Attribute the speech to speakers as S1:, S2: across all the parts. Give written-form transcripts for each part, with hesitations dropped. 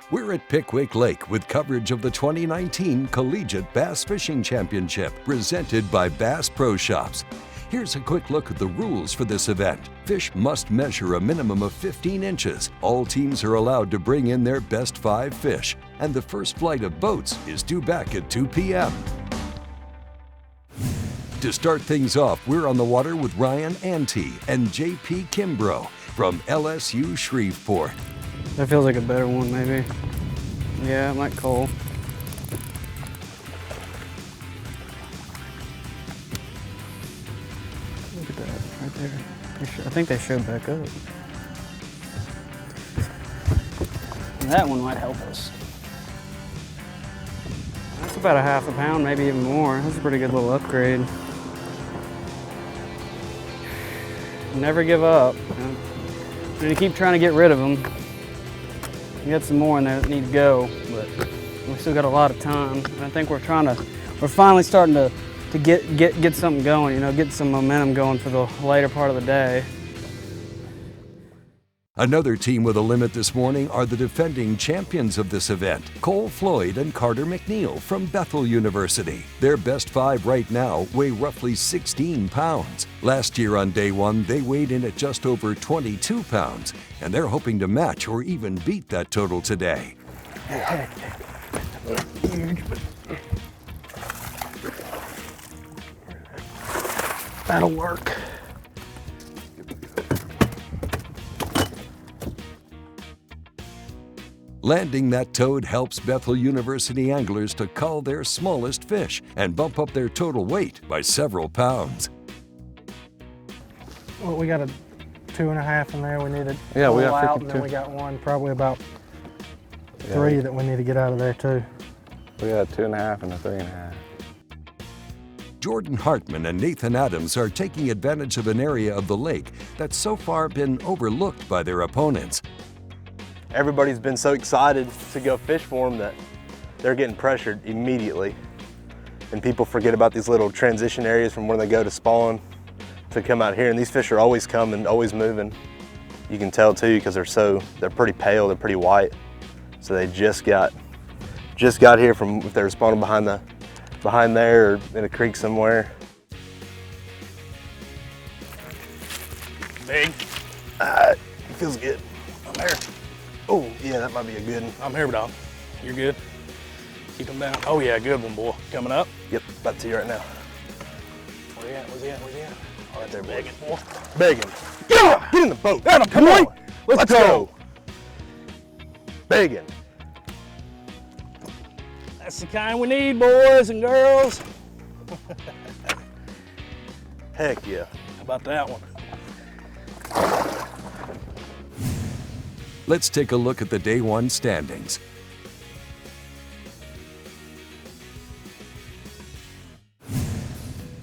S1: We're at Pickwick Lake with coverage of the 2019 Collegiate Bass Fishing Championship presented by Bass Pro Shops. Here's a quick look at the rules for this event. Fish must measure a minimum of 15 inches. All teams are allowed to bring in their best 5 fish, and the first flight of boats is due back at 2 p.m. To start things off, we're on the water with Ryan Ante and JP Kimbrough from LSU Shreveport.
S2: That feels like a better one, maybe. Yeah, it might cull. Look at that, right there. I think they showed back up. That one might help us. That's about a half a pound, maybe even more. That's a pretty good little upgrade. Never give up. We're gonna keep trying to get rid of them. We got some more in there that need to go, but we still got a lot of time. And I think we're finally starting to get something going, get some momentum going for the later part of the day.
S1: Another team with a limit this morning are the defending champions of this event, Floyd and Carter McNeil from Bethel University. Their best 5 right now weigh roughly 16 pounds. Last year on day 1, they weighed in at just over 22 pounds, and they're hoping to match or even beat that total today.
S2: That'll work.
S1: Landing that toad helps Bethel University anglers to cull their smallest fish and bump up their total weight by several pounds.
S3: Well, we got a 2.5 in there. We need to
S4: we got
S3: out,
S4: 52.
S3: and then we got one, probably about 3 that we need to get out of there too.
S4: We got a 2.5 and a 3.5.
S1: Jordan Hartman and Nathan Adams are taking advantage of an area of the lake that's so far been overlooked by their opponents.
S5: Everybody's been so excited to go fish for them that they're getting pressured immediately. And people forget about these little transition areas from where they go to spawn to come out here. And these fish are always coming, always moving. You can tell too, because they're pretty pale, they're pretty white. So they just got here from, if they were spawning behind there or in a creek somewhere. Big. It feels good. I'm here. Oh, yeah, that might be a good one.
S6: I'm here, dog. You're good. Keep them down. Oh, yeah, good one, boy. Coming up.
S5: Yep, about to you right now.
S6: Where he at? Where's he at? Where's he at?
S5: Oh, right there,
S6: Begging, boy.
S5: Begging. Get in the boat. Come on. Let's go. Begging.
S6: That's the kind we need, boys and girls.
S5: Heck yeah.
S6: How about that one?
S1: Let's take a look at the day 1 standings.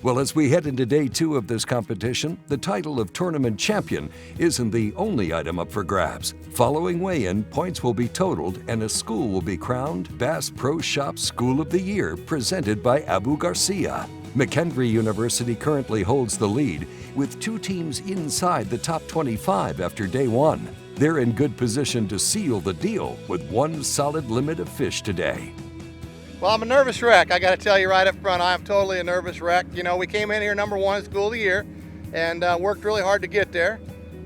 S1: Well, as we head into day 2 of this competition, the title of tournament champion isn't the only item up for grabs. Following weigh-in, points will be totaled and a school will be crowned Bass Pro Shop School of the Year presented by Abu Garcia. McKendree University currently holds the lead with 2 teams inside the top 25 after day 1. They're in good position to seal the deal with 1 solid limit of fish today.
S7: Well, I'm a nervous wreck. I got to tell you right up front, I'm totally a nervous wreck. We came in here number 1 School of the Year and worked really hard to get there.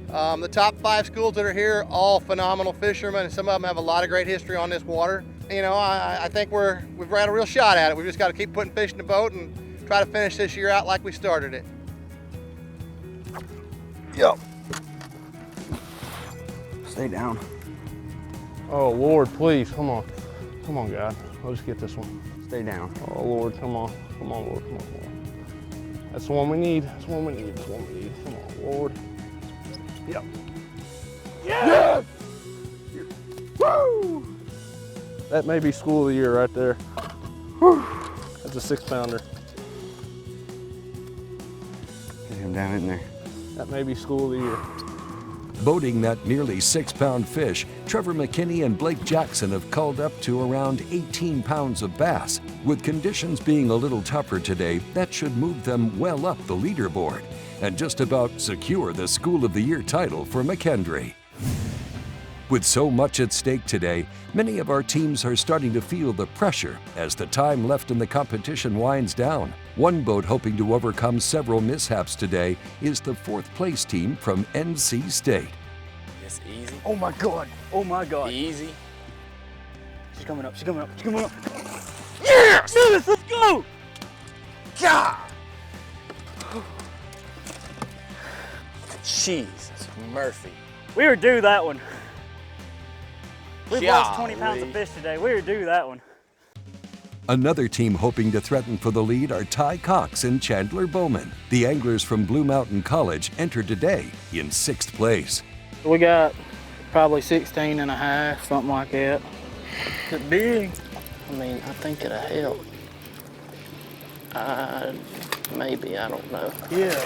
S7: The top 5 schools that are here, all phenomenal fishermen, and some of them have a lot of great history on this water. I think we've had a real shot at it. We've just got to keep putting fish in the boat and try to finish this year out like we started it.
S5: Yep.
S2: Stay down.
S4: Oh, Lord, please, come on. Come on, God. Let's get this one.
S2: Stay down.
S4: Oh, Lord, come on. Come on, Lord, come on, come on. That's the one we need. That's the one we need. That's the one we need. Come on, Lord. Yep. Yes! Woo! That may be School of the Year right there. Whew. That's a 6-pounder.
S2: Get him down in there.
S4: That may be School of the Year.
S1: Boating that nearly 6-pound fish, Trevor McKinney and Blake Jackson have culled up to around 18 pounds of bass. With conditions being a little tougher today, that should move them well up the leaderboard and just about secure the School of the Year title for McKendree. With so much at stake today, many of our teams are starting to feel the pressure as the time left in the competition winds down. One boat hoping to overcome several mishaps today is the fourth-place team from NC State.
S6: It's easy.
S2: Oh my God. Oh my God.
S6: Easy.
S2: She's coming up. She's coming up. She's coming up. Yes! Yes! Let's go!
S6: God! Jesus, Murphy.
S2: We were due that one. We've lost 20 pounds
S6: Golly.
S2: of fish today. We were due that one.
S1: Another team hoping to threaten for the lead are Ty Cox and Chandler Bowman. The anglers from Blue Mountain College entered today in 6th place.
S2: We got probably 16 and a half, something like that. It's big.
S8: I mean, I think it'll help. Maybe, I don't know.
S2: Yeah.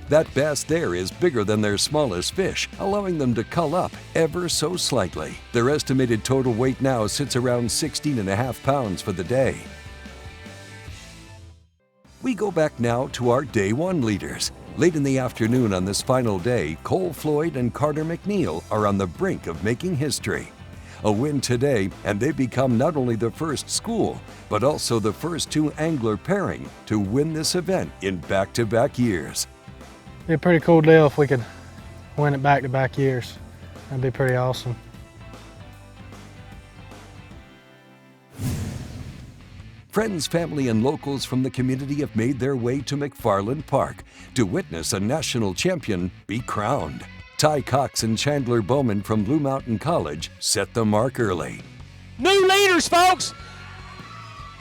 S1: That bass there is bigger than their smallest fish, allowing them to cull up ever so slightly. Their estimated total weight now sits around 16.5 pounds for the day. We go back now to our Day 1 leaders. Late in the afternoon on this final day, Cole Floyd and Carter McNeil are on the brink of making history. A win today, and they become not only the first school, but also the first 2 angler pairing to win this event in back-to-back years.
S3: Be a pretty cool deal if we could win it back-to-back years. That'd be pretty awesome.
S1: Friends, family, and locals from the community have made their way to McFarland Park to witness a national champion be crowned. Ty Cox and Chandler Bowman from Blue Mountain College set the mark early.
S9: New leaders, folks.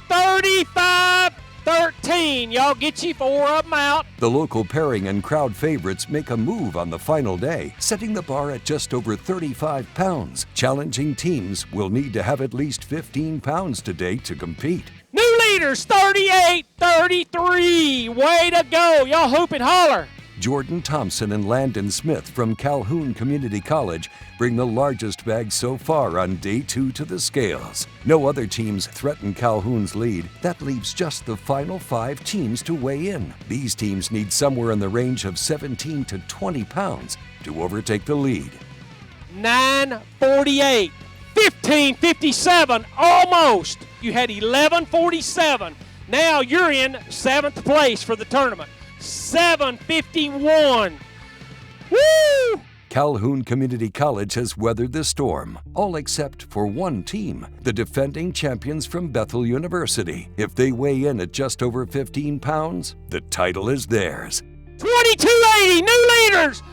S9: 35-13. Y'all get you 4 of them out.
S1: The local pairing and crowd favorites make a move on the final day, setting the bar at just over 35 pounds. Challenging teams will need to have at least 15 pounds today to compete.
S9: New leaders, 38-33. Way to go. Y'all hoop and holler.
S1: Jordan Thompson and Landon Smith from Calhoun Community College bring the largest bag so far on Day 2 to the scales. No other teams threaten Calhoun's lead. That leaves just the final 5 teams to weigh in. These teams need somewhere in the range of 17 to 20 pounds to overtake the lead.
S9: 9:48, 15:57, almost. You had 11:47. Now you're in 7th place for the tournament. 7:51. Woo!
S1: Calhoun Community College has weathered the storm, all except for one team, the defending champions from Bethel University. If they weigh in at just over 15 pounds, the title is theirs.
S9: 2280, new leaders.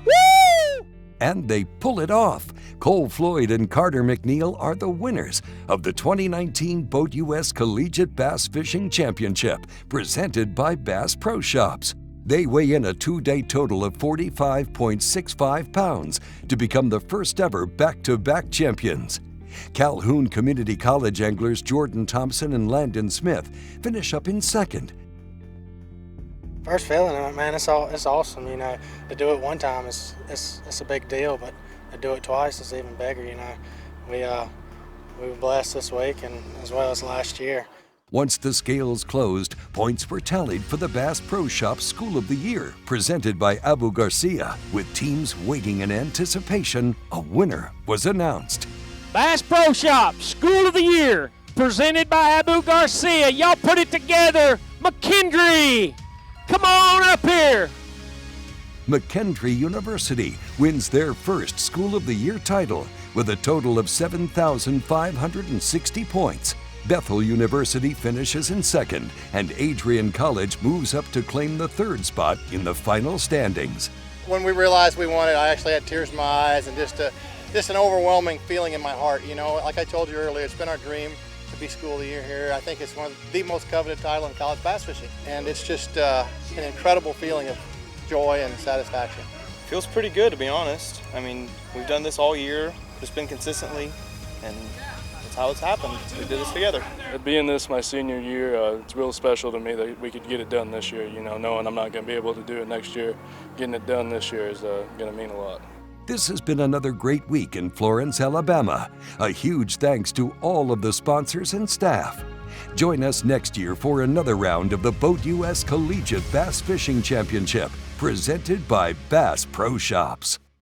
S9: Woo!
S1: And they pull it off. Cole Floyd and Carter McNeil are the winners of the 2019 BoatUS Collegiate Bass Fishing Championship, presented by Bass Pro Shops. They weigh in a 2-day total of 45.65 pounds to become the first ever back-to-back champions. Calhoun Community College anglers Jordan Thompson and Landon Smith finish up in 2nd.
S3: First feeling of it, man, it's awesome. You know, to do it one time it's a big deal, but to do it twice is even bigger. You know, we were blessed this week and as well as last year.
S1: Once the scales closed, points were tallied for the Bass Pro Shops School of the Year, presented by Abu Garcia. With teams waiting in anticipation, a winner was announced.
S9: Bass Pro Shop School of the Year, presented by Abu Garcia. Y'all put it together. McKendree, come on up here.
S1: McKendree University wins their first School of the Year title with a total of 7,560 points. Bethel University finishes in 2nd, and Adrian College moves up to claim the 3rd spot in the final standings.
S7: When we realized we won it, I actually had tears in my eyes and just an overwhelming feeling in my heart. You know, like I told you earlier, it's been our dream to be School of the Year here. I think it's one of the most coveted title in college bass fishing, and it's just an incredible feeling of joy and satisfaction.
S10: Feels pretty good, to be honest. I mean, we've done this all year, just been consistently, and that's how it's happened. We did this together.
S11: Being this my senior year, it's real special to me that we could get it done this year. You know, knowing I'm not going to be able to do it next year, getting it done this year is going to mean a lot.
S1: This has been another great week in Florence, Alabama. A huge thanks to all of the sponsors and staff. Join us next year for another round of the BoatUS Collegiate Bass Fishing Championship, presented by Bass Pro Shops.